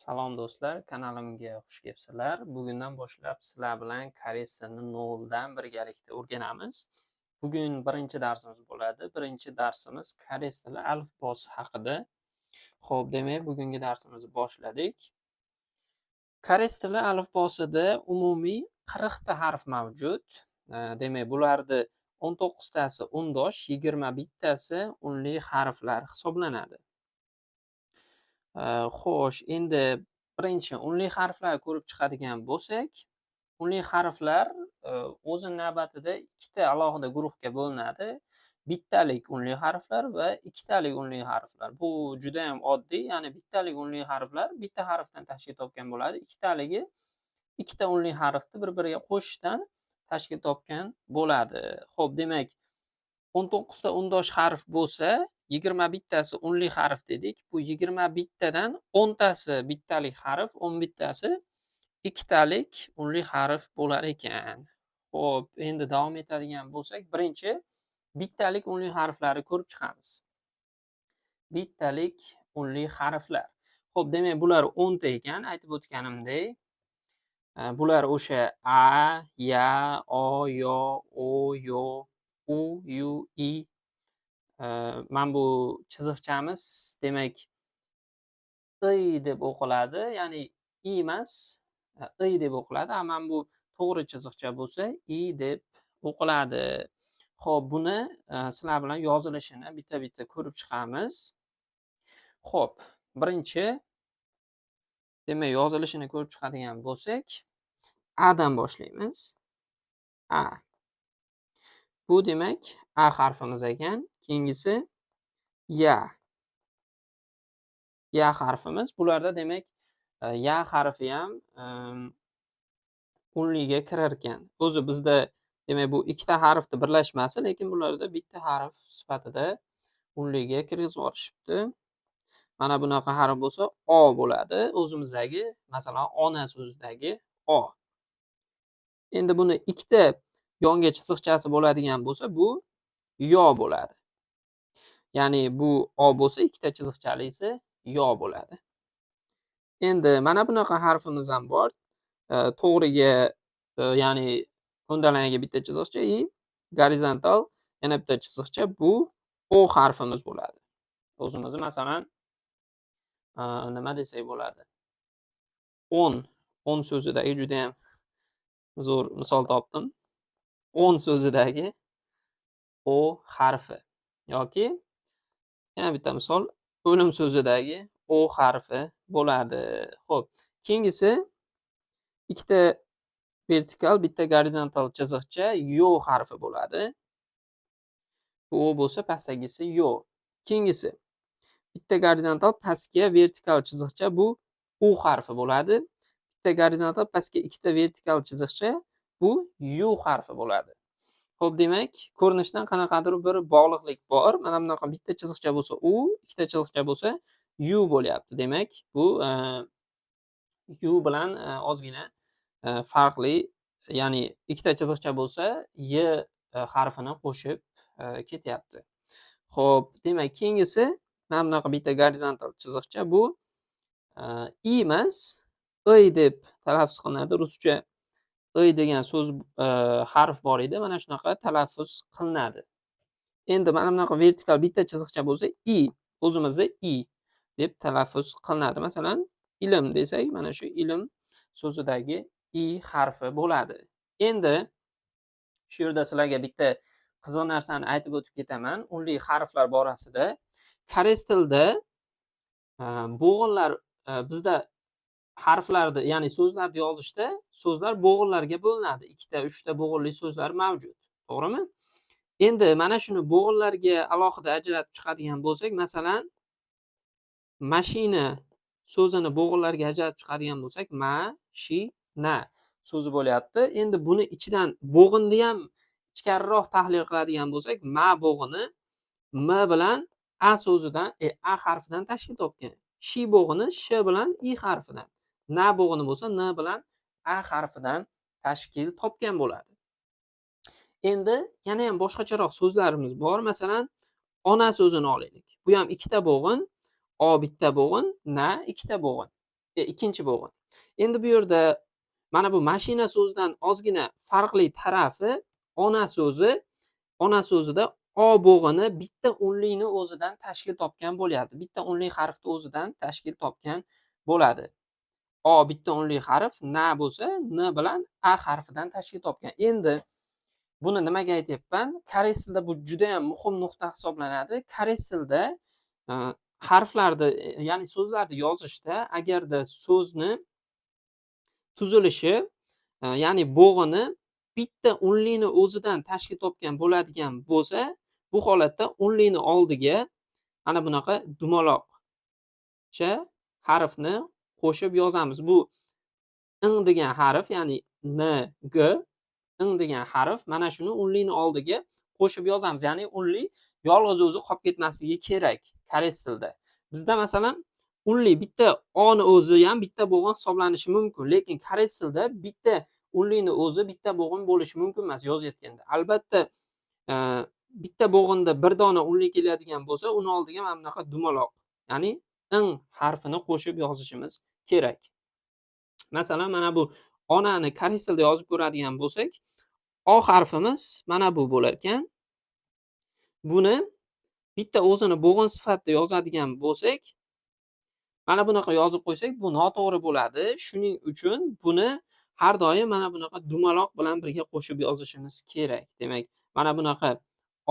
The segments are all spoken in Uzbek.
Salom do'stlar, kanalimga xush kelibsizlar. Bugundan boshlab sizlar bilan koreys tilini noldan birgalikda o'rganamiz. Bugun birinchi darsimiz bo'ladi. Birinchi darsimiz koreys tili alifbosi haqida. Xo'p, demak, bugungi darsimizni boshladik. Koreys tili alifbosida umumiy 40 ta harf mavjud. Demak, bularni 19 tasi undosh, 21 tasi unli harflar hisoblanadi. Xo'sh, endi birinchi unli harflar ko'rib chiqadigan bo'lsak, unli harflar o'z navbatida ikkita alohida guruhga bo'linadi. Bittalik unli harflar va ikkitalik unli harflar. Bu juda ham oddiy, ya'ni bittalik unli harflar bitta harfdan tashkil topgan bo'ladi. Ikkitaligi ikkita unli harfni bir-biriga qo'shishdan tashkil topgan bo'ladi. Xo'p, demak, 19 ta undosh harf bo'lsa, 21 tasi unli harf dedik. Bu 21 tadan 10 tasi bittalik harf, 11 tasi ikkitalik unli harf bo'lar ekan. Xo'p, endi davom etadigan bo'lsak, birinchi bittalik unli harflarni ko'rib chiqamiz. Bittalik unli harflar. Xo'p, demak, bular 10 ta ekan, aytib o'tganimdek. Bular o'sha a, ya, o, yo, o, yo, u, yu, i. Mana bu chiziqchamiz demak i deb o'qiladi, ya'ni i emas, i deb o'qiladi. Mana bu to'g'ri chiziqcha bo'lsa i deb o'qiladi. Xo'p, buni sizlar bilan yozilishini bitta-bitta ko'rib chiqamiz. Xo'p, birinchi demak yozilishini ko'rib chiqadigan bo'lsak, a dan boshlaymiz. A. Bu demak a harfimiz ekan. Keyingisi ya. Ya harfimiz. Bularda demak ya harfi ham unliga kirar ekan. O'zi bizda demak bu ikkita harfning birlashmasi, lekin bularda bitta harf sifatida unliga kirgizib yuborishibdi. Mana bunaqa harf bo'lsa o bo'ladi. O'zimizdagi, masalan, ona so'zidagi o. Endi buni ikkita yonga chiziqchasi bo'ladigan bo'lsa, bu yo bo'ladi. Ya'ni bu o bo'lsa, ikkita chiziqchalisi yo bo'ladi. Endi mana bunaqa harfimiz ham bor. To'g'riga, ya'ni ko'ndalangiga bitta chiziqcha, gorizontal yana bitta chiziqcha, bu o harfimiz bo'ladi. O'zimizni masalan nima desak bo'ladi? 10 so'zidagi juda ham zo'r misol topdim. 10 so'zidagi o harfi yoki yana bitta misol, o'lim so'zidagi o harfi bo'ladi. Xo'p, keyingisi ikkita vertikal, bitta gorizontal chiziqcha yo harfi bo'ladi. Bu o bo'lsa, pastdagisi yo. Keyingisi bitta gorizontal, pastga vertikal chiziqcha, bu u harfi bo'ladi. Bitta gorizontal, pastga ikkita vertikal chiziqcha, bu yu harfi bo'ladi. Xo'p, demak, ko'rinishdan qanaqadir bir bog'liqlik bor. Mana bunaqa bitta chiziqcha bo'lsa u, ikkita chiziqcha bo'lsa yu bo'lyapti. Demak, bu yu bilan ozgina farqli, ya'ni ikkita chiziqcha bo'lsa y harfini qo'shib ketyapti. Xo'p, demak, keyingisi mana bunaqa bitta gorizontal chiziqcha, bu i emas, i deb talaffuz qilinadi. Ruscha i degan so'z harf bor edi, mana shunaqa talaffuz qilinadi. Endi mana bunaqa vertikal bitta chiziqcha bo'lsa i, o'zimizda i deb talaffuz qilinadi. Masalan, ilm desak, mana shu ilm so'zidagi i harfi bo'ladi. Endi shu yerda sizlarga bitta qiziq narsani aytib o'tib ketaman. Unli harflar borasida koreys tilida bo'g'inlar, bizda harflarni, ya'ni so'zlarni yozishda so'zlar bo'g'inlarga bo'linadi. Ikkita, uchta bo'g'inli so'zlar mavjud. To'g'rimi? Endi mana shuni bo'g'inlarga alohida ajratib chiqadigan bo'lsak, masalan, mashina so'zini bo'g'inlarga ajratib chiqadigan bo'lsak, ma-shi-na so'zi bo'lyapti. Endi buni ichidan bo'g'inni ham ichkariroq tahlil qiladigan bo'lsak, ma bo'g'ini m bilan a so'zidan, a harfidan tashkil topgan. Shi bo'g'ini sh bilan i harfidan. Na bo'g'ini bo'lsa n bilan a harfidan tashkil topgan bo'ladi. Endi yana ham boshqacharoq so'zlarimiz bor. Masalan, ona so'zini olaylik. Bu ham ikkita bo'g'in, o bitta bo'g'in, na ikkita bo'g'in. ikkinchi bo'g'in. Endi bu yerda mana bu mashina so'zidan ozgina farqli tarafi ona so'zida o bo'g'ini bitta unlikni o'zidan tashkil topgan bo'lyapti. Bitta unlik harfni o'zidan tashkil topgan bo'ladi. O bitta unlik harf, na bo'lsa n bilan a harfidan tashkil topgan. Endi buni nimaga aytyapman? Koreys tilida bu juda ham muhim nuqta hisoblanadi. Koreys tilida harflarni, ya'ni so'zlarni yozishda agarda so'zni tuzilishi, ya'ni bo'g'ini bitta unlikni o'zidan tashkil topgan bo'ladigan bo'lsa, bu holatda unlikni oldiga mana bunaqa dumaloqcha harfni qo'shib yozamiz. Bu ing degan harf, ya'ni n, g, ing degan harf mana shuni unlikni oldiga qo'shib yozamiz. Ya'ni unlik yolg'iz o'zi qolib ketmasligi kerak koreys tilida. Bizda masalan unlik bitta oni o'zi ham bitta bo'g'in hisoblanishi mumkin, lekin koreys tilida bitta unlikni o'zi bitta bo'g'in bo'lishi mumkin emas yozayotganda. Albatta, bitta bo'g'inda bir dona unlik keladigan bo'lsa, uni oldiga mana bunaqa dumaloq, ya'ni ing harfini qo'shib yozishimiz kerak. Masalan, mana bu onani koreys tilida yozib ko'radigan bo'lsak, o harfimiz mana bu bo'lar ekan. Buni bitta o'zini bo'g'in sifatida yozadigan bo'lsak, mana bunaqa yozib qo'ysak, bu noto'g'ri bo'ladi. Shuning uchun buni har doim mana bunaqa dumaloq bilan birga qo'shib yozishimiz kerak. Demak, mana bunaqa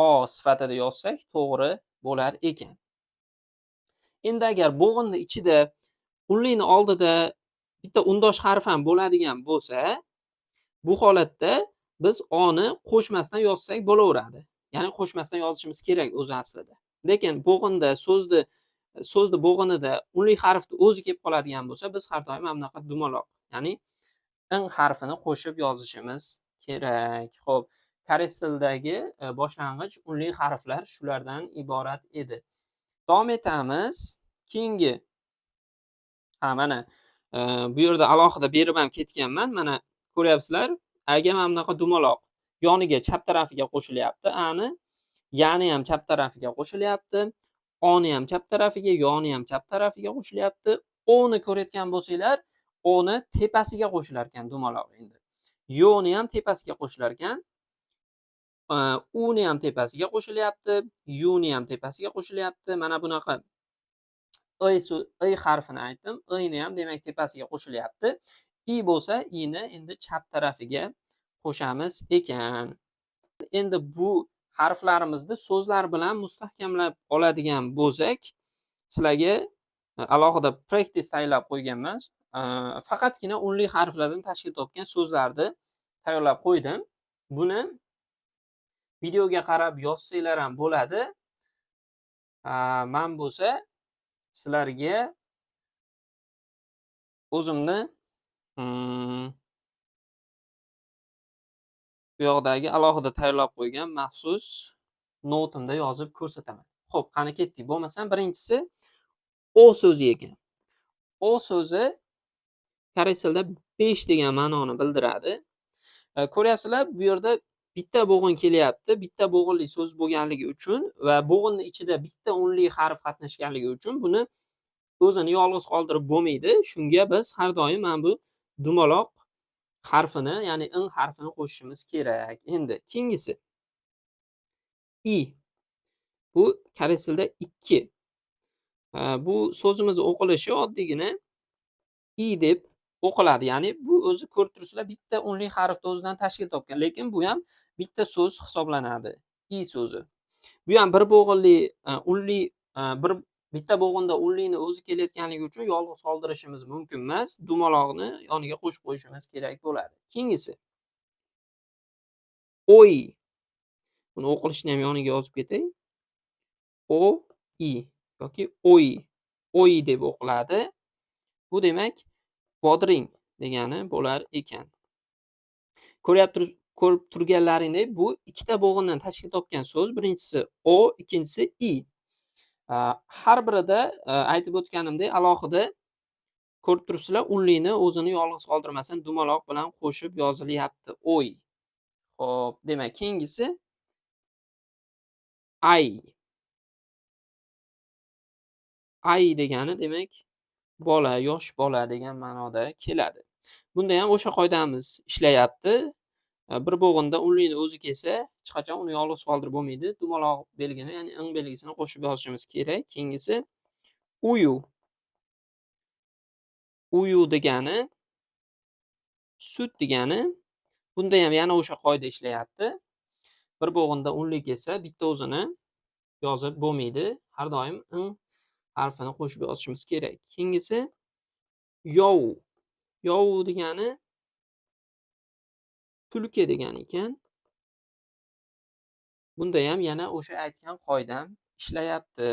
o sifatida yozsak to'g'ri bo'lar ekan. Endi agar bo'g'inning ichida unlikni oldida bitta undosh harf ham bo'ladigan bo'lsa, bu holatda biz oni qo'shmasdan yozsak bo'laveradi. Ya'ni qo'shmasdan yozishimiz kerak o'zi aslida. Lekin bo'g'inda so'zni bo'g'inida unlik harfni o'zi kelib qoladigan bo'lsa, biz har doim mana bunaqa dumaloq, ya'ni ing harfini qo'shib yozishimiz kerak. Xo'p, koreys tilidagi boshlang'ich unlik harflar shulardan iborat edi. Davom etamiz. Keyingi mana bu yerda alohida berib ham ketganman. Mana ko'ryapsizlar, aga mana bunaqa dumaloq yoniga chap tarafiga qo'shilyapti. Ani yani ham chap tarafiga qo'shilyapti. Oni ham chap tarafiga, yoni ham chap tarafiga qo'shilyapti. O'ni ko'rayotgan bo'lsanglar, o'ni tepasiga qo'shilar ekan dumaloq endi. Yo'ni ham tepasiga qo'shilar ekan. Uni ham tepasiga qo'shilyapti, yuni ham tepasiga qo'shilyapti. Mana bunaqa i harfini aytdim. I'ni ham demak tepasiga qo'shilyapti. I bo'lsa, i'ni endi chap tarafiga qo'shamiz ekan. Endi bu harflarimizni so'zlar bilan mustahkamlab oladigan bo'lsak, sizlarga alohida practice tayyorlab qo'yganman. Faqatgina unlik harflardan tashkil topgan so'zlarni tayyorlab qo'ydim. Buni videoga qarab yozsanglar ham bo'ladi. Men bo'lsa sizlarga o'zimni bu yoqdagi alohida tayyorlab qo'ygan maxsus notimda yozib ko'rsataman. Xo'p, qani ketdik. Bo'lmasam birinchisi o so'zi ekan. O so'zi koreys tilida 5 degan ma'noni bildiradi. Ko'ryapsizlar, bu yerda bitta bo'g'in kelyapti. Bitta bo'g'inli so'z bo'lganligi uchun va bo'g'inning ichida bitta unlik harf qatnashganligi uchun buni o'zini yolg'iz qoldirib bo'lmaydi. Shunga biz har doim mana bu dumaloq harfini, ya'ni ing harfini qo'shishimiz kerak. Endi keyingisi i. Bu koreys tilida 2. Bu so'zimiz o'qilishi oddiygina i deb o'qiladi. Ya'ni bu o'zi ko'rib turibsizlar, bitta unlik harfni o'zidan tashkil topgan, lekin bu ham bitta so'z hisoblanadi. I so'zi. Bu ham bir bo'g'inli unlik bitta bo'g'inda unlikni o'zi kelayotganligi uchun yolg'iz qoldirishimiz mumkin emas. Dumaloqni yoniga qo'shib qo'yishimiz kerak bo'ladi. Keyingisi oy. Buni o'qilishini ham yoniga yozib ketay. O i yoki oy. Oy deb o'qiladi. Bu demak bodring degani bo'lar ekan. Ko'rib turganlaringdek, bu ikkita bo'g'indan tashkil topgan so'z. Birinchisi o, ikkinchisi i. Har birida aytib o'tganimdek alohida ko'rib turibsizlar, unlikni o'zini yolg'iz qoldirmasdan dumaloq bilan qo'shib yozilyapti. Oy. Xo'p, demak keyingisi ay. Ay degani demak bola, yosh bola degan ma'noda keladi. Bunda ham o'sha qoidamiz ishlayapti. Bir bo'g'inda unlikni o'zi kelsa, hech qachon uni yolg'iz qoldirib bo'lmaydi. Dumaloq belgini, ya'ni ing belgisini qo'shib yozishimiz kerak. Keyingisi uyu. Uyu degani sut degani. Bunda ham yana o'sha qoida ishlayapti. Bir bo'g'inda unli kelsa, bitta o'zini yozib bo'lmaydi. Har doim ing harfini qo'shib yozishimiz kerak. Keyingisi yov. Yov degani tulki degani ekan. Bunda ham yana o'sha aytgan qoidam ishlayapti.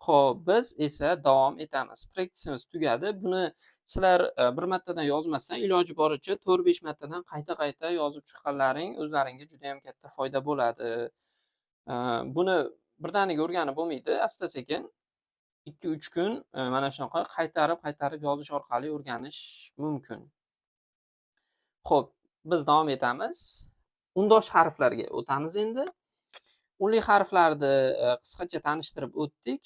Xo'p, biz esa davom etamiz. Practice'imiz tugadi. Buni sizlar bir martadan yozmasdan iloji boricha 4-5 martadan qayta-qayta yozib chiqqanlaring o'zlaringga juda ham katta foyda bo'ladi. Buni birdaniga o'rganib bo'lmaydi. Asta-sekin 2-3 kun mana shunaqa qaytarib yozish orqali o'rganish mumkin. Xo'p, biz davom etamiz. Undosh harflarga o'tamiz endi. Unli harflarni qisqacha tanishtirib o'tdik.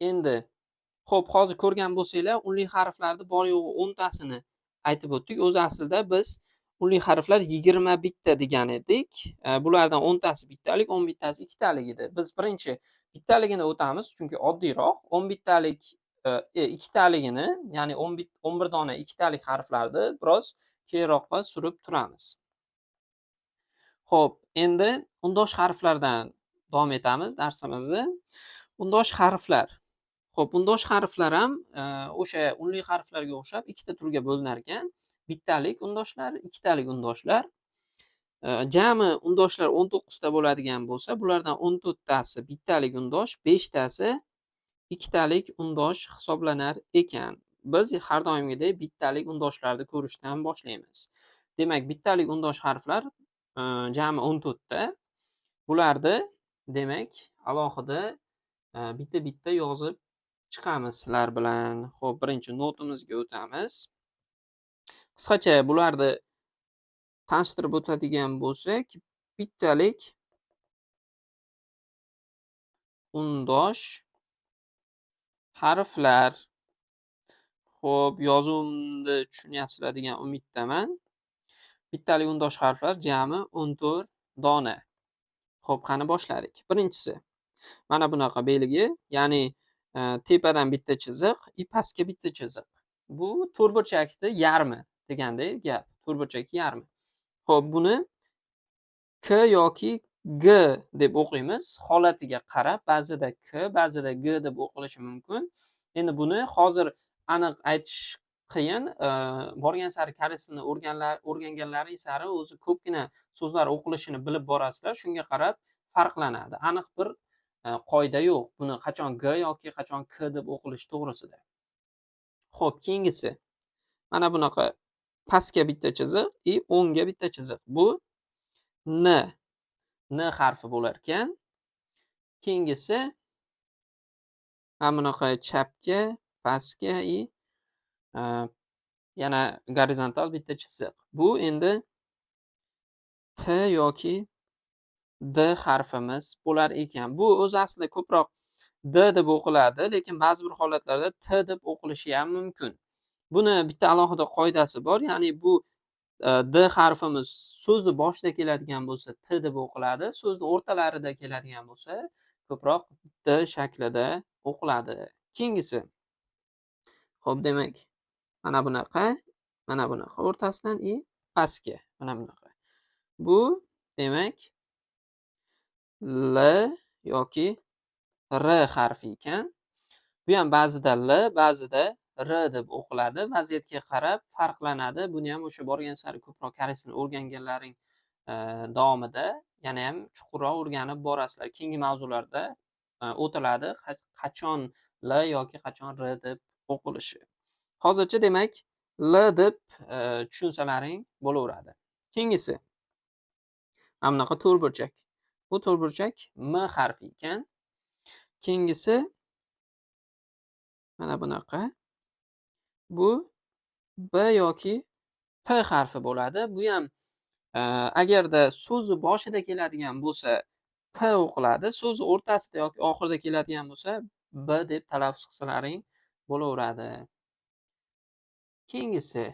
Endi xo'p, hozir ko'rgan bo'lsanglar, unli harflarni bor yo'g'i 10 tasini aytib o'tdik. O'zi aslida biz unli harflar 21 ta degan edik. Bulardan 10 tasi bittalik, 11 tasi ikkitalik edi. Biz birinchi bittaligini o'tamiz, chunki oddiyroq. 11 talik ikkitaligini, ya'ni 11 dona ikkitalik harflarni biroz keyinroqqa surib turamiz. Xo'p, endi undosh harflardan davom etamiz darsimizni. Undosh harflar. Xo'p, undosh harflar ham o'sha unli harflarga o'xshab ikkita turga bo'linar ekan. Bittalik undoshlar, ikkitalik undoshlar. Jami undoshlar 19 ta bo'ladigan bo'lsa, bulardan 14 tasi bittalik undosh, 5 tasi ikkitalik undosh hisoblanar ekan. Biz har doimgidek bittalik undoshlarni ko'rishdan boshlaymiz. Demak, bittalik undosh harflar jami 14 ta. Bularni demak alohida bitta yozib chiqamiz sizlar bilan. Xo'p, birinchi notimizga o'tamiz. Qisqacha bularni tanishtirib o'tadigan bo'lsak, bittalik undosh harflar. Xo'p, yozuvimni tushunyapsizlar degan umiddaman. Bittalik undosh harflar jami 14 dona. Xo'p, qani boshladik. Birinchisi mana bunaqa belgi, ya'ni tepadan bitta chiziq, pastga bitta chiziq. Bu to'rtburchakni yarmi degandek gap. To'rtburchak yarmi. Xo'p, buni K yoki G deb o'qiymiz. Holatiga qarab, ba'zida K, ba'zida G deb o'qilishi mumkin. Endi buni hozir aniq aytish qiyin. Borgan sari koreys tilini o'rganganlari sari o'zi ko'pgina so'zlar o'qilishini bilib borasizlar. Shunga qarab farqlanadi. Aniq bir qoida yo'q. Buni qachon G yoki qachon K deb o'qilish to'g'risida. Xo'p, keyingisi. Mana bunaqa pastga bitta chiziq, o'ngga bitta chiziq. Bu N harfi bo'lar ekan. Keyingisi mana bunaqa chapga, pastga yana gorizontal bitta chiziq. Bu endi T yoki D harfimiz bo'lar ekan. Bu o'zi aslida ko'proq D deb o'qiladi, lekin ba'zi bir holatlarda T deb o'qilishi ham mumkin. Buni bitta alohida qoidasi bor, ya'ni bu D harfimiz so'zni boshida keladigan bo'lsa T deb o'qiladi, so'zni o'rtalarida keladigan bo'lsa ko'proq D shaklida o'qiladi. Keyingisi. Xo'p, demak, mana bunaqa o'rtasidan pastga, mana bunaqa. Bu demak L yoki R harfi ekan. Bu ham ba'zida L, ba'zida R deb o'qiladi. Vaziyatga qarab farqlanadi. Buni ham o'sha borgan sari ko'proq koreys tilini o'rganganlaring davomida yana ham chuqurroq o'rganib borasizlar. Keyingi mavzularda o'tiladi. Qachon L yoki qachon R deb o'qilishi. Hozircha demak L deb tushunsalaring bo'laveradi. Keyingisi. Mana bunaqa to'rtburchak. Bu to'rtburchak M harfi ekan. Keyingisi mana bunaqa. Bu B yoki P harfi bo'ladi. Bu ham agarda so'zi boshida keladigan bo'lsa P o'qiladi, so'zi o'rtasida yoki oxirida keladigan bo'lsa B deb talaffuz qilsalaring bo'laveradi. Keyingisi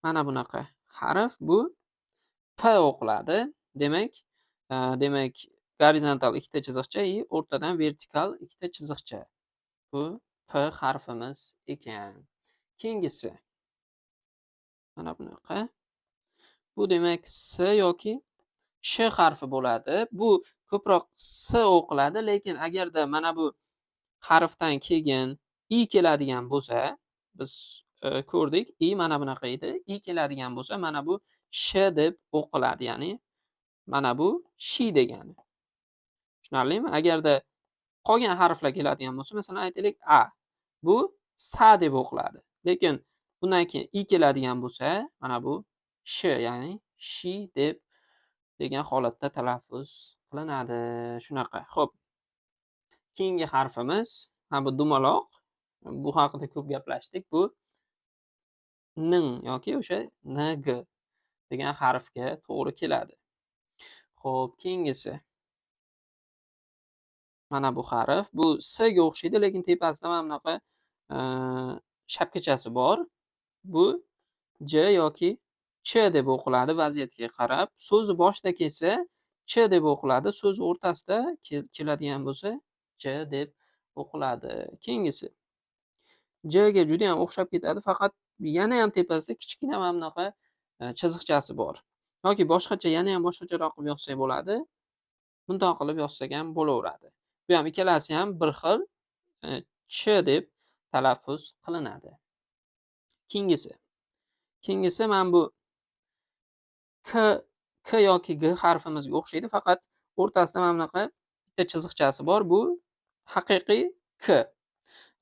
mana bunaqa harf bu P o'qiladi. Demak, gorizontal ikkita chiziqcha и o'rtadan vertikal ikkita chiziqcha. Bu P harfimiz ekan. Keyingisi mana bunaqa. Bu demak S yoki Sh harfi bo'ladi. Bu ko'proq S o'qiladi, lekin agarda mana bu harfdan keyin I keladigan bo'lsa, biz ko'rdik, I mana bunaqa edi. I keladigan bo'lsa, mana bu Sh deb o'qiladi, ya'ni mana bu shi degani. Tushunarlimi? Agarda qolgan harflar keladigan bo'lsa, masalan aytaylik A. Bu sa deb o'qiladi. Lekin bundan keyin I keladigan bo'lsa, mana bu sh, ya'ni shi degan holatda talaffuz qilinadi. Shunaqa. Xo'p. Keyingi harfimiz bu dumaloq. Bu haqida ko'p gaplashdik. Bu ning yoki o'sha ng degan harfga to'g'ri keladi. Xo'p, keyingisi mana bu harf. Bu S ga o'xshaydi, lekin tepasida mana bunaqa shapkachasi bor. Bu J yoki Ch deb o'qiladi vaziyatga qarab. So'zni boshida kelsa Ch deb o'qiladi, so'z o'rtasida keladigan bo'lsa J deb o'qiladi. Keyingisi J ga juda ham o'xshab ketadi, faqat yana ham tepasida kichkina mana bunaqa chiziqchasi bor. Yoki boshqacha, yana ham boshqacharoq qilib yozsak bo'ladi. Bundoq qilib yozsak ham bo'laveradi. Bu ham ikkalasi ham bir xil ch deb talaffuz qilinadi. Keyingisi mana bu k yoki g harfimizga o'xshaydi, faqat o'rtasida mana bunaqa bitta chiziqchasi bor. Bu haqiqiy k.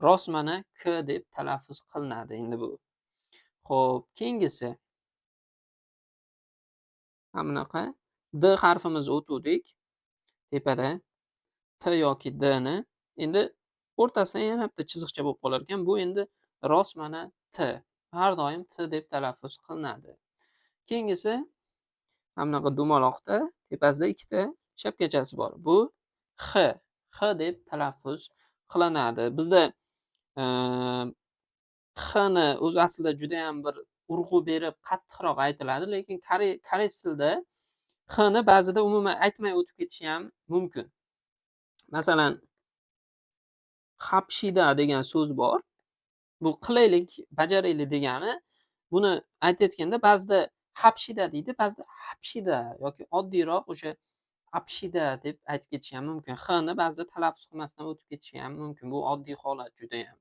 Rosmana k deb talaffuz qilinadi endi bu. Xo'p, keyingisi mana bunaqa d harfimizni o'tdik. Tepada T yoki D ni endi o'rtasida yana bitta chiziqcha bo'lib qolar ekan. Bu endi rosmana T. Har doim T deb talaffuz qilinadi. Keyingisi mana bunaqa dumaloqda tepasida ikkita shapkachasi bor. Bu X. X deb talaffuz qilinadi. Bizda X ni o'zi aslida juda ham bir urg'u berib qattiqroq aytiladi, lekin koreys tilida X ni ba'zida umuman aytmay o'tib ketishi ham mumkin. Masalan, hapshida degan so'z bor. Bu qilaylik, bajaraylik degani. Buni aytayotganda ba'zida hapshida deydi, ba'zida hapshida yoki oddiyroq o'sha apshida deb aytib ketishi ham mumkin. X ni ba'zida talaffuz qilmasdan o'tib ketishi ham mumkin. Bu oddiy holat juda ham.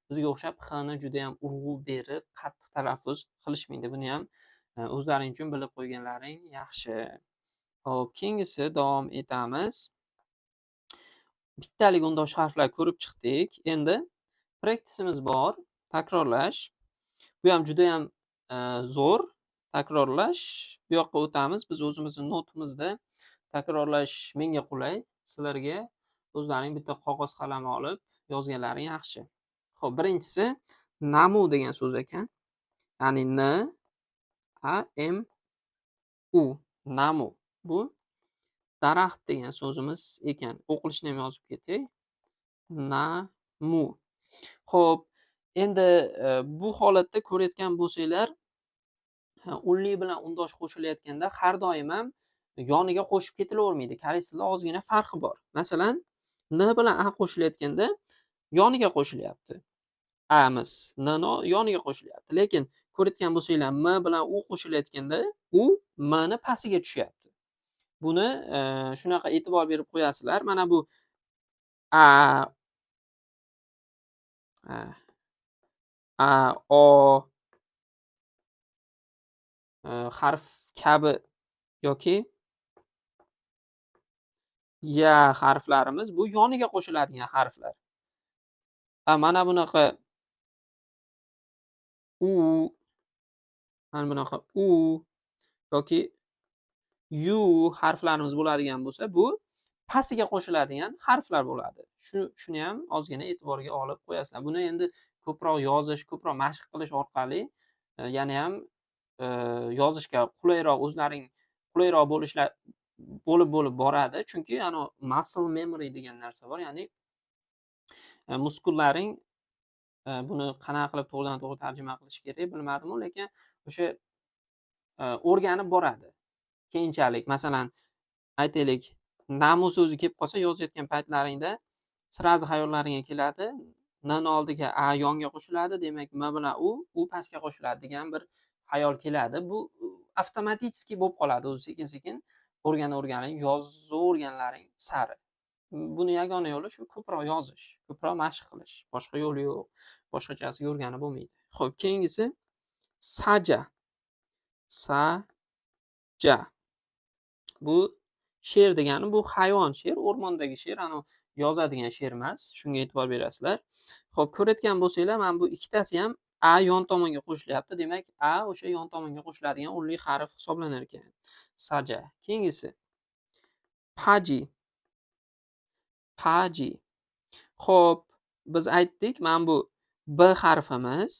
Bizga o'xshab X ni juda ham urg'u berib, qattiq talaffuz qilishmaydi. Buni ham o'zlaring uchun bilib qo'yganlaring yaxshi. Xo'p, keyingisi davom etamiz. Bittalik undosh harflar ko'rib chiqdik. Endi practice'imiz bor, takrorlash. Bu ham juda ham zo'r takrorlash. Bu yoqqa o'tamiz. Biz o'zimizning notimizda takrorlash menga qulay. Sizlarga o'zlaring bitta qog'oz qalam olib yozganlaring yaxshi. Xo'p, birinchisi namu degan so'z ekan. Ya'ni n a m u namu. Bu daraxt degan so'zimiz ekan. O'qilishini ham yozib ketay. Namu. Xo'p, endi bu holatda ko'rayotgan bo'lsanglar, unli bilan undosh qo'shilayotganda har doim ham yoniga qo'shib ketilavermaydi. Koreys tilida ozgina farqi bor. Masalan, n bilan a qo'shilayotganda yoniga qo'shilyapti. Amiz n yoniga qo'shilyapti. Lekin ko'rayotgan bo'lsanglar, m bilan u qo'shilayotganda u m ni pastiga tushyapti. Buni shunaqa e'tibor berib qo'yasizlar. Mana bu o harf kabi yoki ya harflarimiz bu yoniga qo'shiladigan harflar. Mana bunaqa mana bunaqa yoki yu harflarimiz bo'ladigan bo'lsa, bu pastiga qo'shiladigan harflar bo'ladi. Shuni ham ozgina e'tiborga olib qo'yasizlar. Buni endi ko'proq yozish, ko'proq mashq qilish orqali yana ham yozishga qulayroq, o'zlaring qulayroq bo'lib boradi. Chunki muscle memory degan narsa bor, ya'ni muskullaring buni qanaqa qilib to'g'ridan-to'g'ri tarjima qilish kerak bilmadim, lekin o'sha o'rganib boradi. Keyinchalik, masalan, aytaylik, namu so'zi kelib qolsa yozayotgan paytlaringda srazi hayollaringga keladi. N-ni oldiga a yonga qo'shiladi, demak m bilan u pastga qo'shiladi degan bir hayol keladi. Bu avtomatik bo'lib qoladi o'zi sekin-sekin o'rganib yozaverganlaring sari. Buni yagona yo'li shu ko'proq yozish, ko'proq mashq qilish. Boshqa yo'li yo'q. Boshqachasiga o'rganib bo'lmaydi. Xo'p, keyingisi saja. Saja. Bu sher degani, bu hayvon sher, o'rmondagi sher, ana yozadigan sher emas. Shunga e'tibor berasizlar. Xo'p, ko'rayotgan bo'lsanglar, mana bu ikkitasi ham a yon tomonga qo'shilyapti. Demak, a o'sha yon tomonga qo'shiladigan unli harf hisoblanar ekan. Saja. Keyingisi paji. Paji. Xo'p, biz aytdik, mana bu b harfimiz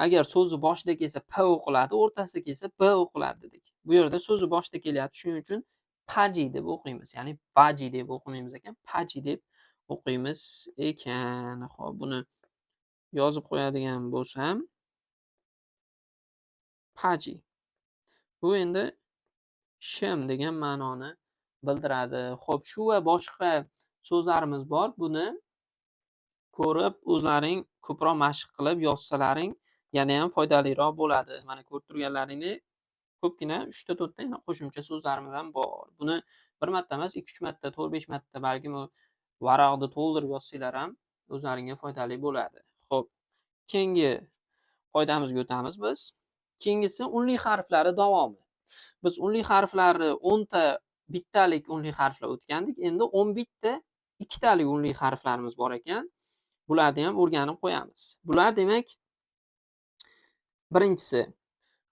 agar so'zi boshida kelsa p o'qiladi, o'rtasida kelsa b o'qiladi dedik. Bu yerda so'zi boshida kelyapti, shuning uchun paji deb o'qiymiz. Ya'ni baji deb o'qimaymiz ekan, paji deb o'qiymiz ekan. Xo'p, buni yozib qo'yadigan bo'lsam, paji. Bu endi shim degan ma'noni bildiradi. Xo'p, shu va boshqa so'zlarimiz bor. Buni ko'rib, o'zlaring ko'proq mashq qilib yozsalaring yana ham foydaliroq bo'ladi. Mana ko'rib turganlaringdek ko'pgina 3 ta 4 ta yana qo'shimcha so'zlarimiz ham bor. Buni bir marta emas, 2-3 marta, 4-5 marta balkim varaqni to'ldirib yozsanglar ham o'zlaringga foydali bo'ladi. Xo'p, keyingi qoidamizga o'tamiz biz. Keyingisi unli harflari davomi. Biz unli harflarni 10 ta bittalik unli harflar o'tgandik. Endi 11 ta ikkitalik unli harflarimiz bor ekan. Bularni ham o'rganib qo'yamiz. Bular demak, birinchisi,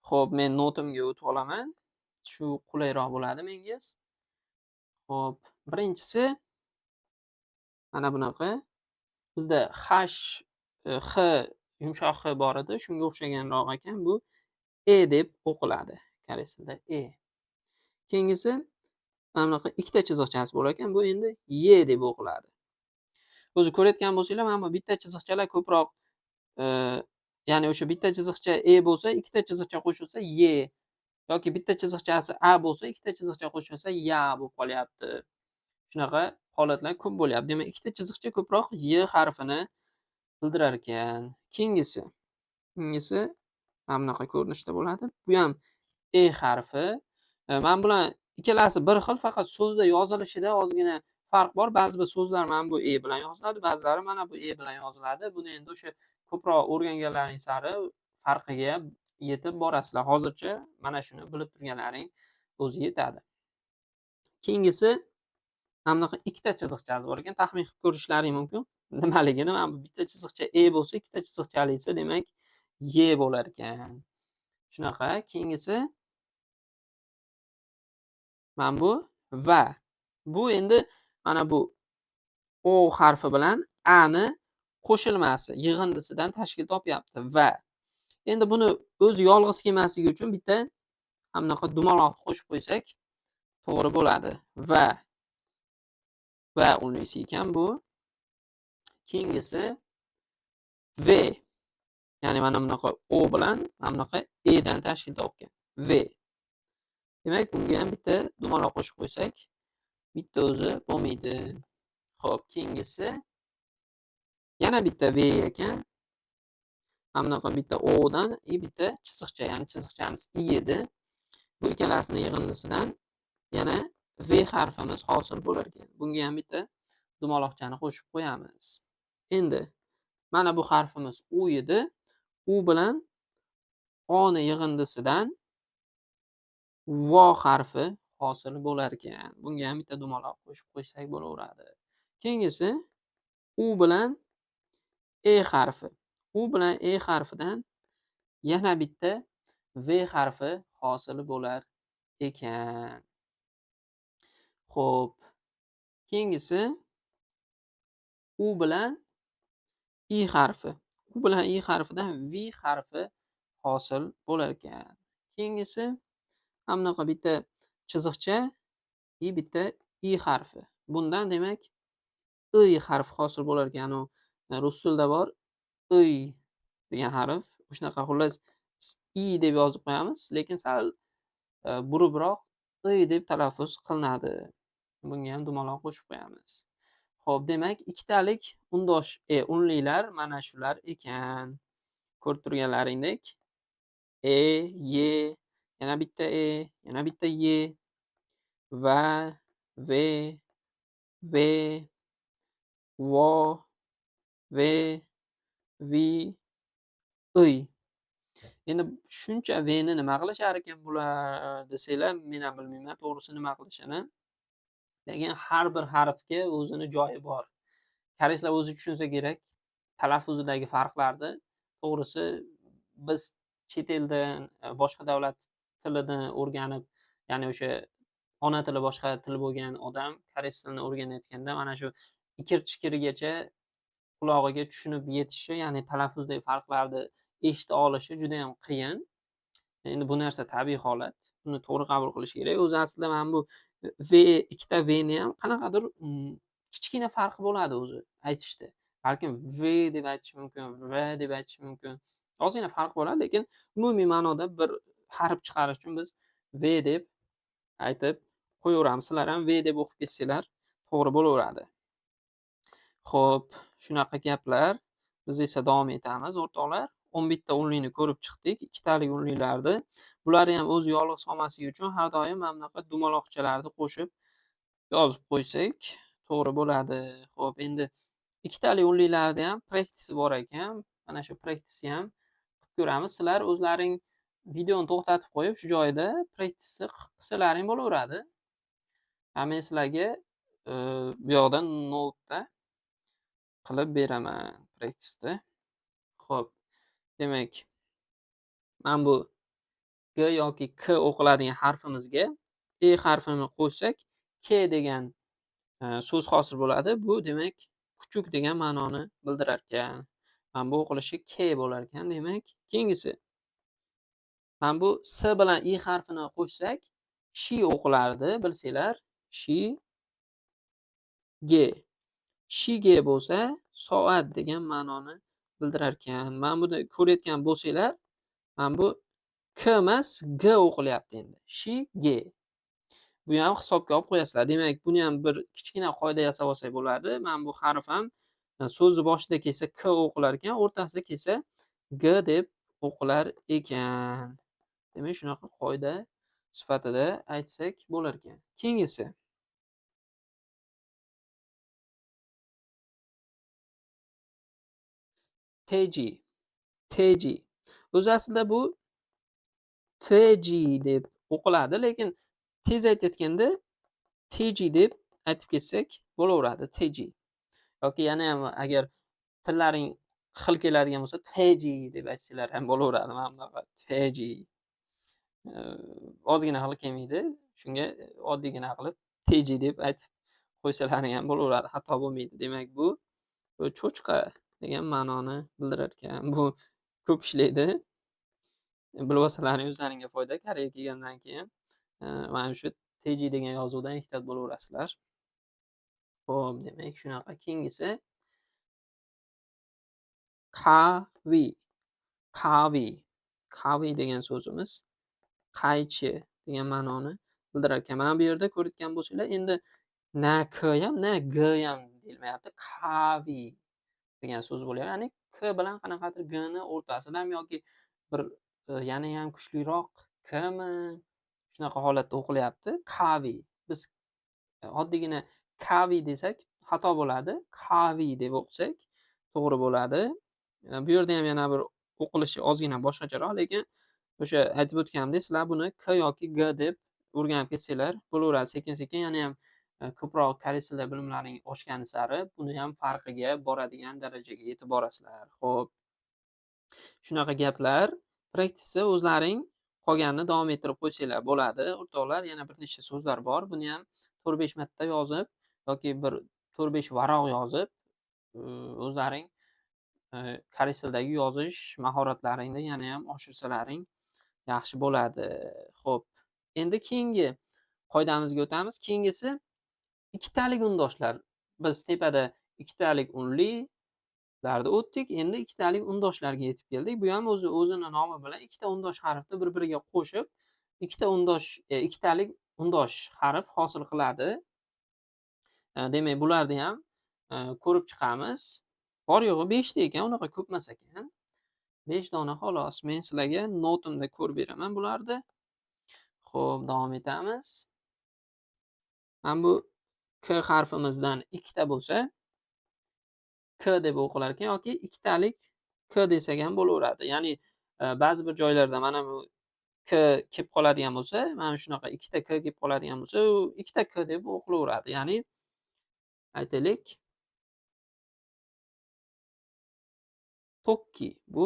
xo'p, men notimga o'tib olaman. Shu qulayroq bo'ladi mengiz. Xo'p, birinchisi mana bunaqa. Bizda h yumshoq h bor edi, shunga o'xshaganroq ekan. Bu e deb o'qiladi. Koreyslarda e. Keyingisi mana bunaqa ikkita chiziqchasi bor ekan. Bu endi y deb o'qiladi. O'zi ko'rayotgan bo'lsanglar, mana bu bitta chiziqchalar ko'proq, ya'ni o'sha bitta chiziqcha e bo'lsa, ikkita chiziqcha qo'shilsa y, yoki bitta chiziqchasi a bo'lsa, ikkita chiziqcha qo'shilsa ya bo'lib qolyapti. Shunaqa holatlar ko'p bo'lyapti. Demak, ikkita chiziqcha ko'proq y harfini bildirar ekan. Keyingisi mana bunaqa ko'rinishda bo'ladi. Bu ham e harfi. Mana bular ikkalasi bir xil, faqat so'zda yozilishida ozgina farq bor. Ba'zi bir so'zlar mana bu e bilan yoziladi, ba'zilari mana bu e bilan yoziladi. Buni endi o'sha ko'proq o'rganganlaring sari farqiga yetib borasizlar. Hozircha mana shuni bilib turganlaring o'zi yetadi. Keyingisi mana bunaqa ikkita chiziqchasi bor ekan. Taxmin qilib ko'rishlaring mumkin nimaligini. Mana bu bitta chiziqcha e bo'lsa, ikkita chiziqchali esa demak y bo'lar ekan. Shunaqa. Keyingisi mana bu va. Bu endi mana bu o harfi bilan a ni qo'shilmasi, yig'indisidan tashkil topyapti. Va. Endi buni o'zi yolg'iz kelmasligi uchun bitta mana bunaqa dumaloqni qo'shib qo'ysak to'g'ri bo'ladi. Va unlisi ekan bu. Keyingisi v. Ya'ni mana bunaqa o bilan mana bunaqa e dan tashkil topgan. V. Demak, bunga ham bitta dumaloq qo'shib qo'ysak, bitta o'zi bo'lmaydi. Xo'p, keyingisi yana bitta v ekan. Mana bunaqa bitta o dan bitta chiziqcha, ya'ni chiziqchamiz i edi. Bu ikkalasini yig'indisidan yana v harfimiz hosil bo'lar ekan. Bunga ham bitta dumaloqchani qo'shib qo'yamiz. Endi mana bu harfimiz u edi. U bilan o ni yig'indisidan vo harfi hosil bo'lar ekan. Bunga ham bitta dumaloq qo'shib qo'ysak bo'laveradi. Keyingisi u bilan e harfi. U bilan e harfidan yana bitta v harfi hosil bo'lar ekan. Xo'p. Keyingisi u bilan i harfi. U bilan i harfidan v harfi hosil bo'lar ekan. Keyingisi mana bunaqa bitta chiziqcha bitta i harfi. Bundan demak "y" harfi hosil bo'lar ekan. U rus tilida bor "y" degan harf. Shunaqa xullas biz "i" deb yozib qo'yamiz, lekin sal buribroq "y" deb talaffuz qilinadi. Bunga ham dumaloq qo'shib qo'yamiz. Xo'p, demak, ikkitalik undosh unlilar mana shular ekan. Ko'rib turganlaringdek y, yana bitta yana bitta y, va, v, vo, v, vi, y. Endi shuncha v'ni nima qilishar ekan bular desanglar, men ham bilmayman to'g'risi nima qilishini. Lekin har bir harfga o'zini joyi bor. Koreyslar o'zi tushunsa kerak talaffuzidagi farqlarni. To'g'risi biz chet eldan boshqa davlat tilini o'rganib, ya'ni o'sha ona tili boshqa til bo'lgan odam koreys tilini o'rganayotganda mana shu ikir-chikirigacha qulog'iga tushunib yetishi, ya'ni talaffuzdagi farqlarni eshita olishi juda ham qiyin. Endi bu narsa tabiiy holat. Buni to'g'ri qabul qilish kerak. O'zi aslida mana bu ikkita v'ni ham qanaqadir kichkina farqi bo'ladi o'zi aytishda. Balkim v deb aytish mumkin, v deb aytish mumkin. Ozgina farq bo'ladi, lekin umumiy ma'noda bir harf chiqarish uchun biz v deb aytib qo'yaveramiz. Sizlar ham v deb o'qib ketsanglar to'g'ri bo'laveradi. Xo'p, shunaqa gaplar. Biz esa davom etamiz, o'rtoqlar. 11 ta unlikni ko'rib chiqdik, ikkitalik unliklarni. Bularni ham o'zi yolg'iz qolmasligi uchun har doim mana bunaqa dumaloqchalarni qo'shib yozib qo'ysak to'g'ri bo'ladi. Xo'p, endi ikkitalik unliklarda ham practice bor ekan. Mana shu practice ham qilib ko'ramiz. Sizlar o'zlaring videoni to'xtatib qo'yib, shu joyda practice qilsalaring bo'laveradi. Men sizlarga bu yoqdan notda qilib beraman practice'ni. Xo'p, demak, mana bu g yoki k o'qiladigan harfimizga harfini qo'shsak, k degan so'z hosil bo'ladi. Bu demak kuchuk degan ma'noni bildirar ekan. Mana bu o'qilishi k bo'lar ekan. Demak, keyingisi mana bu s bilan i harfini qo'shsak, shi o'qilardi, bilsanglar. Shige bo'lsa, soat degan ma'noni bildirar ekan. Mana buni ko'rayotgan bo'lsanglar, mana bu k emas, g o'qilyapti endi. Shige. Bu ham hisobga olib qo'yasizlar. Demak, buni ham bir kichkina qoida yasab olsak bo'ladi. Mana bu harf ham so'zni boshida kelsa k o'qilar ekan, o'rtasida kelsa g deb o'qilar ekan. Demak, shunaqa qoida sifatida aytsak bo'lar ekan. Keyingisi teji. O'zi aslida bu teji deb o'qiladi, lekin tez aytayotganda teji deb aytib ketsak bo'laveradi. Teji. Yoki yana ham agar tillaring xil keladigan bo'lsa, teji deb aytsanglar ham bo'laveradi. Mana bunaqa teji. Ozgina xil kelmaydi. Shunga oddiygina qilib teji deb aytib qo'ysalaring ham bo'laveradi. Xato bo'lmaydi. Demak, bu cho'chqa degan ma'noni bildirar ekan. Bu ko'p ishlaydi. Bilib olsalaring o'zlaringga foyda. Koreyaga kelgandan keyin mana shu teji degan yozuvdan ehtiyot bo'laverasizlar. Xo'p, demak, shunaqa. Keyingisi kavi degan so'zimiz qaychi degan ma'noni bildirar ekan. Mana bu yerda ko'rayotgan bo'lsanglar, endi na k ham, na g ham deyilmayapti. Kavi degan so'z bo'lyapti. Ya'ni k bilan qanaqadir g ni o'rtasida ham yoki bir yana ham kuchliroq kmi shunaqa holatda o'qilyapti. Kavi. Biz oddiygina kavi desak xato bo'ladi. Kavi deb o'qisak to'g'ri bo'ladi. Bu yerda ham yana bir o'qilishi ozgina boshqacharoq, lekin o'sha aytib o'tganimdek, sizlar buni k yoki g deb o'rganib ketsanglar bo'laveradi. Sekin-sekin yana ham ko'proq koreys tili bilimlaring oshgani sari buni ham farqiga boradigan darajaga yetib borasizlar. Xo'p. Shunaqa gaplar. Practice o'zlaring qolganini davom ettirib qo'ysanglar bo'ladi. O'rtoqlar, yana bir nechta so'zlar bor. Buni ham 4-5 marta yozib yoki bir 4-5 varaq yozib o'zlaring koreys tilidagi yozish mahoratlaringni yana ham oshirsalaring yaxshi bo'ladi. Xo'p. Endi keyingi qoidamizga o'tamiz. Keyingisi ikkitalik undoshlar. Biz tepada ikkitalik unlilarni o'tdik. Endi ikkitalik undoshlarga yetib keldik. Bu ham o'zini nomi bilan ikkita undosh harfni bir-biriga qo'shib, ikkitalik undosh harf hosil qiladi. Demak, bularni ham ko'rib chiqamiz. Bor yo'g'i 5 ta ekan, unaqa ko'p emas ekan. 5 dona xolos. Men sizlarga notimda ko'rib beraman bularni. Xo'p, davom etamiz. Mana bu K harfimizdan ikkita bo'lsa, K deb o'qilar ekan yoki ikkitalik K desak ham bo'laveradi. Ya'ni ba'zi bir joylarda mana bu K kelib qoladigan bo'lsa, mana shunaqa ikkita K kelib qoladigan bo'lsa, u ikkita K deb o'qilaveradi. Ya'ni aytaylik, tokki. Bu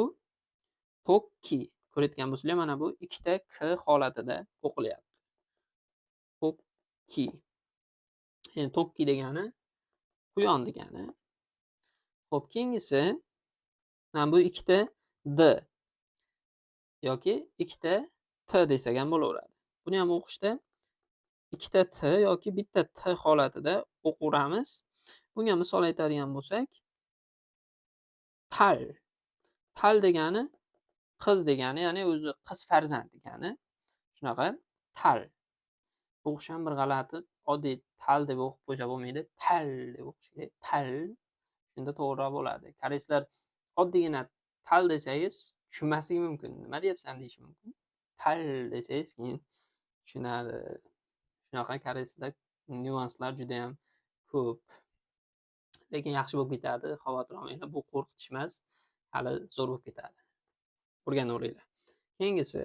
tokki. Ko'rayotgan bo'lsanglar, mana bu ikkita K holatida o'qilyapti. Tokki. Endi tokki degani quyon degani. Xo'p, keyingisi mana bu ikkita D yoki ikkita T desak ham bo'laveradi. Buni ham o'qishda ikkita T yoki bitta T holatida o'qiramiz. Bunga misol aytadigan bo'lsak, tal. Tal degani qiz degani, ya'ni o'zi qiz farzand degani. Shunaqa tal. O'qish ham bir g'alati, oddiy tal deb o'qib qo'ysa bo'lmaydi. Tal deb o'qish kerak. Tal. Shunda to'g'riroq bo'ladi. Koreyslar oddiygina tal desangiz tushunmasligi mumkin. Nima deyapsan deyishi mumkin. Tal desangiz keyin tushunadi. Shunaqa koreyslarda nyuanslar juda ham ko'p. Lekin yaxshi bo'lib ketadi, xavotir olmanglar. Bu qo'rqitish emas, hali zo'r bo'lib ketadi. O'rganaveringlar. Keyingisi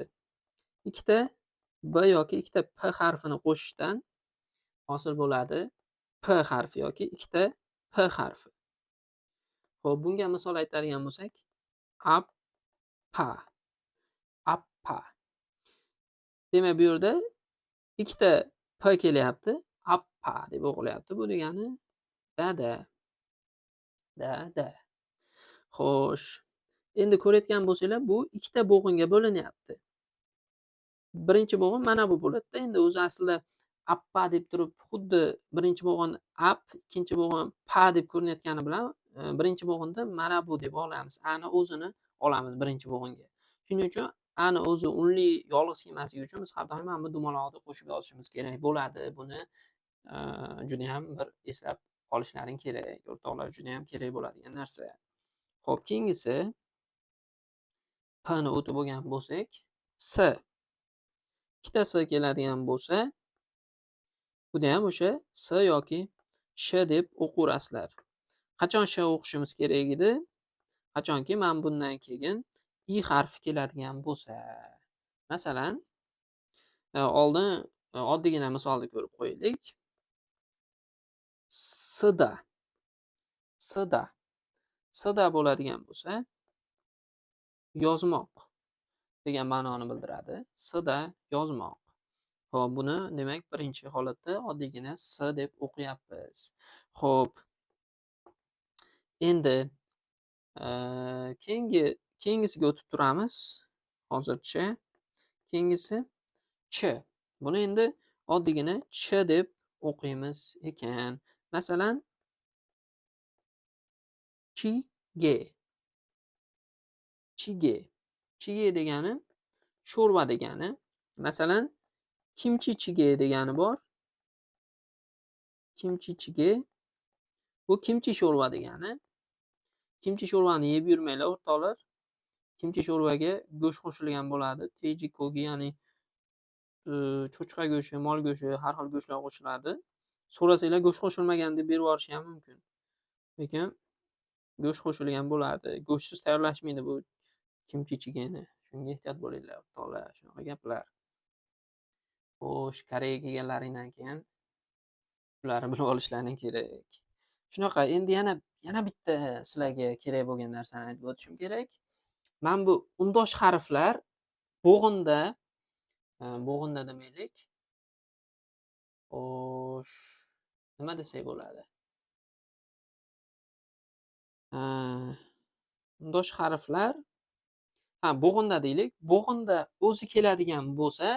ikkita B yoki ikkita P harfini qo'shishdan hosil bo'ladi P harfi yoki ikkita P harfi. Xo'p, bunga misol aytadigan bo'lsak, appa. Appa. Demak, bu yerda ikkita P kelyapti, appa deb o'qilyapti. Bu degani dada. Dada. Xo'sh, endi ko'rayotgan bo'lsanglar, bu ikkita bo'g'inga bo'linyapti. Birinchi bo'g'in mana bu bo'ladi-da. Endi o'zi aslida appa deb turib, xuddi birinchi bo'g'in ap, ikkinchi bo'g'in pa deb ko'rinayotgani bilan birinchi bo'g'inda mana bu deb olamiz. Ani o'zini olamiz birinchi bo'g'inga. Shuning uchun ani o'zi unli yolg'iz kelmasligi uchun biz har doim mana bu dumaloqni qo'shib yozishimiz kerak bo'ladi. Buni juda ham bir eslab qolishlaring kerak. O'rtoqlar, juda ham kerak bo'ladigan narsa. Xo'p, keyingisi P ni o'tib bo'lgan bo'lsak, S. Ikkitasi keladigan bo'lsa, buni ham o'sha S yoki Sh deb o'qirasizlar. Qachon Sh o'qishimiz kerak edi? Qachonki mana bundan keyin I harfi keladigan bo'lsa. Masalan, oldin oddiygina misolni ko'rib qo'yaylik. Sida. Sida. Sida bo'ladigan bo'lsa, yozmoq degan ma'noni bildiradi. Sida yozmoq. Xo'p, buni demak birinchi holatda oddiygina S deb o'qiyapmiz. Xo'p. Endi keyingisiga o'tib turamiz. Hozircha keyingisi Ch. Buni endi oddiygina Ch deb o'qiymiz ekan. Masalan, chige. Chige. Chige degani sho'rva degani. Masalan, kimchi chige degani bor. Kimchi chige. Bu kimchi sho'rva degani. Kimchi sho'rvani yeb yurmanglar, o'rtoqlar. Kimchi sho'rvaga go'sht qo'shilgan bo'ladi. Teji kogi, ya'ni cho'chqa go'shti, mol go'shti, har xil go'shtlar qo'shiladi. So'rasanglar go'sht qo'shilmagan deb berib yuborishi ham mumkin. Lekin go'sht qo'shilgan bo'ladi. Go'shtsiz tayyorlashmaydi bu kimchi chigeni. Shunga ehtiyot bo'linglar, o'rtoqlar. Shunaqa gaplar. Xo'sh, Koreyaga kelganlaringdan keyin ularni bilib olishlaring kerak. Shunaqa, endi yana bitta sizlarga kerak bo'lgan narsani aytib o'tishim kerak. Men bu undosh harflar bo'g'inda demaylik. Xo'sh, nima desak bo'ladi? Undosh harflar bo'g'inda deylik. Bo'g'inda o'zi keladigan bo'lsa,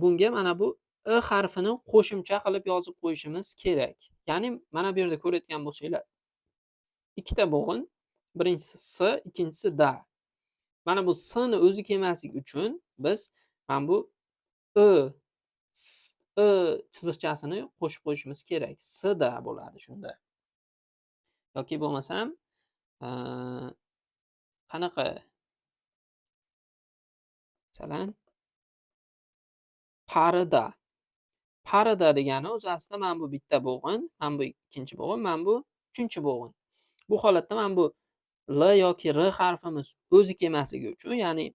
bunga mana bu I harfini qo'shimcha qilib yozib qo'yishimiz kerak. Ya'ni mana bu yerda ko'rayotgan bo'lsanglar, ikkita bo'g'in, birinchisi S, ikkinchisi D. Mana bu S'ni o'zi kelmasligi uchun biz mana bu I chiziqchasini qo'shib qo'yishimiz kerak. SD bo'ladi shunda. Yoki bo'lmasam qanaqa? Masalan, parida. Parida degani o'zi aslida mana bu bitta bo'g'in, mana bu ikkinchi bo'g'in, mana bu uchinchi bo'g'in. Bu holatda mana bu L yoki R harfimiz o'zi kelmasligi uchun, ya'ni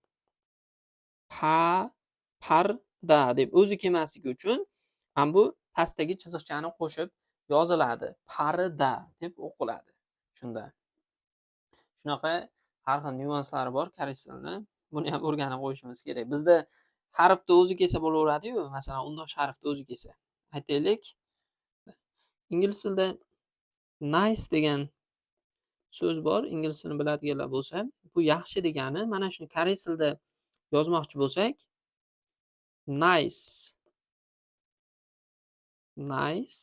parda deb o'zi kelmasligi uchun mana bu pastdagi chiziqchani qo'shib yoziladi. Parida deb o'qiladi. Shunda. Shunaqa har xil nyuanslari bor koreys tilida. Buni ham o'rganib qo'yishimiz kerak. Bizda harfni o'zi kelsa bo'laveradi-yu, masalan, undosh harfni o'zi kelsa. Aytaylik, ingliz tilida nice degan so'z bor. Ingliz tilini biladiganlar bo'lsa, bu yaxshi degani. Mana shuni koreys tilida yozmoqchi bo'lsak, nice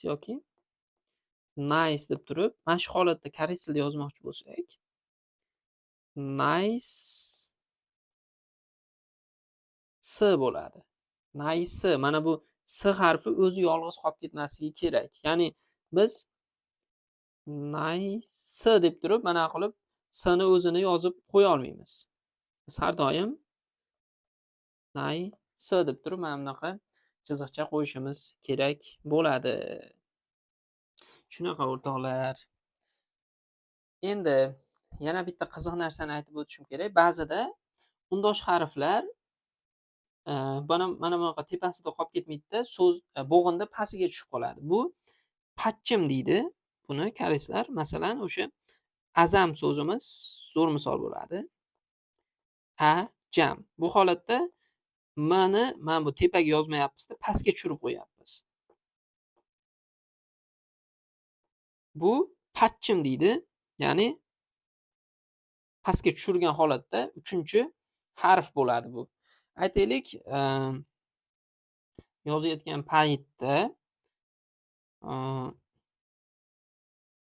yoki nice deb turib, mana shu holatda koreys tilida yozmoqchi bo'lsak, nice S bo'ladi. Nice. Mana bu S harfi o'zi yolg'iz qolib ketmasligi kerak. Ya'ni biz nice deb turib, mana qilib S'ni o'zini yozib qo'ya olmaymiz. Biz har doim nice deb turib, mana bunaqa chiziqcha qo'yishimiz kerak bo'ladi. Shunaqa o'rtoqlar. Endi yana bitta qiziq narsani aytib o'tishim kerak. Ba'zida undosh harflar mana bunaqa tepasida qolib ketmaydi-da, so'z bo'g'inda pastiga tushib qoladi. Bu patchim deydi. Buni koreyslar, masalan, o'sha azam so'zimiz zo'r misol bo'ladi. Ajam. Bu holatda m'ni mana bu tepaga yozmayapmiz-da, pastga tushirib qo'yapmiz. Bu patchim deydi. Ya'ni pastga tushirgan holatda 3-harf bo'ladi bu. Aytaylik, yozayotgan paytda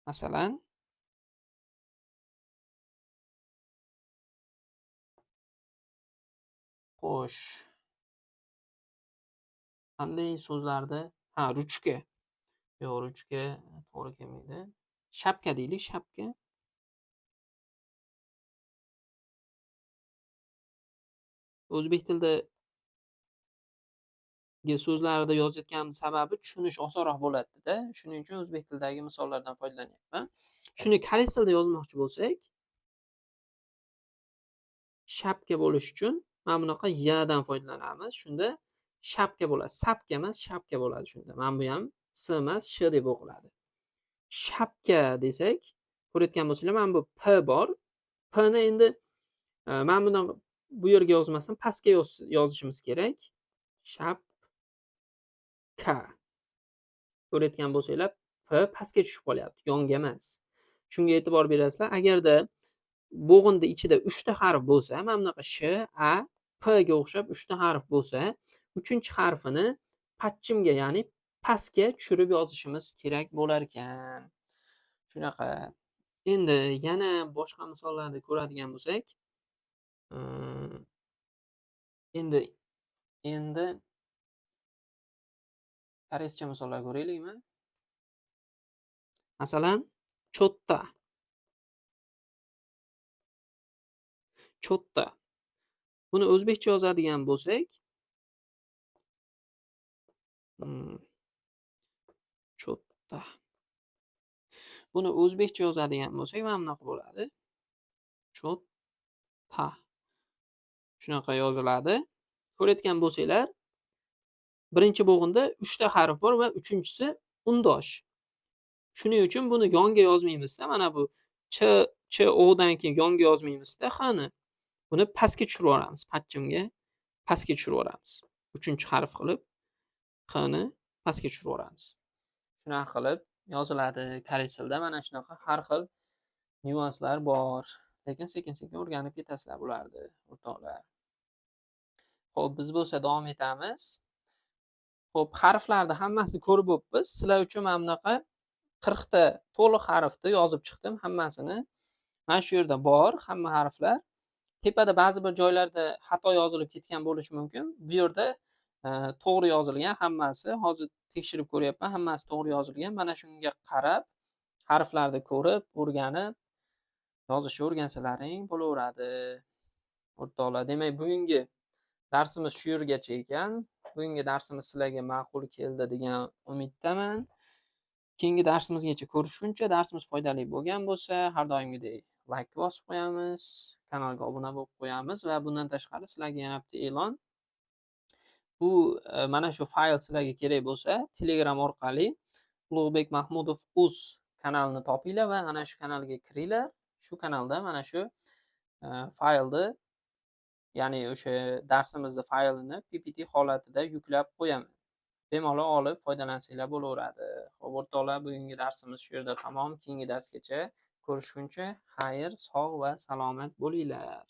masalan, xo'sh, qanday so'zlarda ruchka. Yo'q, ruchka to'g'ri kelmaydi. Shapka deylik, shapka. O'zbek tilidagi so'zlarda yozayotganim sababi tushunish osonroq bo'ladi-da. Shuning uchun o'zbek tilidagi misollardan foydalanyapman. Shuni koreys tilida yozmoqchi bo'lsak, shapka bo'lish uchun mana bunaqa ya dan foydalanamiz. Shunda shapka bo'ladi. Sapka emas, shapka bo'ladi shunda. Mana bu ham s emas, sh deb o'qiladi. Shapka desak, ko'rayotgan bo'lsanglar, mana bu p bor. P ni endi mana bundan bu yerga yozmasam, pastga yozishimiz kerak. Shapka. Ko'rayotgan bo'lsanglar, p pastga tushib qolyapti, yonga emas. Shunga e'tibor berasizlar. Agarda bo'g'inda ichida 3 ta harf bo'lsa, mana bunaqa sh, a, p ga o'xshab 3 ta harf bo'lsa, 3-harfini patchimga, ya'ni pastga tushirib yozishimiz kerak bo'lar ekan. Shunaqa. Endi yana boshqa misollarni ko'radigan bo'lsak, endi koreyscha misollar ko'raylikmi? Masalan, cho'tta. Cho'tta. Buni o'zbekcha yozadigan bo'lsak, cho'tta. Buni o'zbekcha yozadigan bo'lsak, mana bunaqa bo'ladi. Cho'tta. Shunaqa yoziladi. Ko'rayotgan bo'lsanglar, birinchi bo'g'inda 3 ta harf bor va uchinchisi undosh. Shuning uchun buni yonga yozmaymiz-da. Mana bu ch o'dan keyin yonga yozmaymiz-da xani. Buni pastga tushirib yuboramiz, patchimga pastga tushirib yuboramiz. 3-harf qilib xni pastga tushirib yuboramiz. Shunaqa qilib yoziladi koreys tilida. Mana shunaqa har xil nyuanslar bor. Lekin sekin-sekin o'rganib ketasizlar bularni, o'rtoqlar. Xo'p, biz bo'lsa davom etamiz. Xo'p, harflarni hammasini ko'rib bo'pmiz. Sizlar uchun mana bunaqa 40 ta to'liq harfni yozib chiqdim hammasini. Mana shu yerda bor hamma harflar. Tepada ba'zi bir joylarda xato yozilib ketgan bo'lishi mumkin. Bu yerda to'g'ri yozilgan hammasi. Hozir tekshirib ko'ryapman, hammasi to'g'ri yozilgan. Mana shunga qarab, harflarni ko'rib, o'rganib yozishni o'rgansalaring bo'laveradi. O'rtoqlar, demak bugungi darsimiz shu yergacha ekan. Bugungi darsimiz sizlarga ma'qul keldi degan umiddaman. Keyingi darsimizgacha ko'rishguncha, darsimiz foydali bo'lgan bo'lsa, har doimgidek like bosib qo'yamiz, kanalga obuna bo'lib qo'yamiz va bundan tashqari sizlarga yana bitta e'lon. Bu mana shu fayl sizlarga kerak bo'lsa, Telegram orqali Ulug'bek Mahmudov uz kanalini topinglar va ana shu kanalga kiringlar. Shu kanalda mana shu faylni, ya'ni o'sha darsimizni faylini PPT holatida yuklab qo'yaman. Bemalol olib foydalansanglar bo'laveradi. Xo'p, o'rtoqlar, bugungi darsimiz shu yerda tamom. Keyingi darsgacha ko'rishguncha xayr, sog' va salomat bo'linglar.